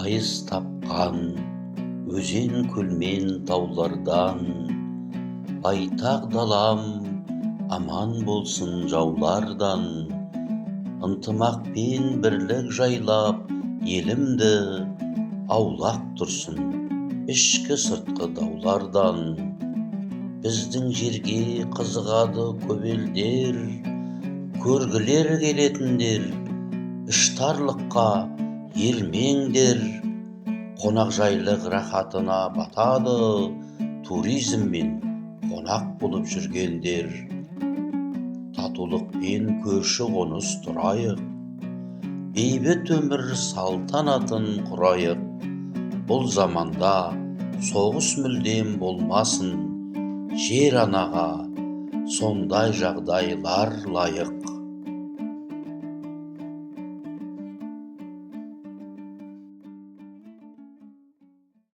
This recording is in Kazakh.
байыз тапқан өзен көлмен таулардан, байтақ далам аман болсын жаулардан. Ынтымақпен бірлік жайлап елімді, аулақ тұрсын ішкі сыртқы даулардан. Біздің жерге қызығады көп елдер, көргілер келетіндер, іштарлыққа ермеңдер. Қонақжайлық рахатына батады, туризммен қонақ болып жүргендер. Татулықпен көрші қоныс тұрайық, бейбіт өмір салтанатын құрайық. Бұл заманда соғыс мүлдем болмасын, жер анаға сондай жағдайлар лайық.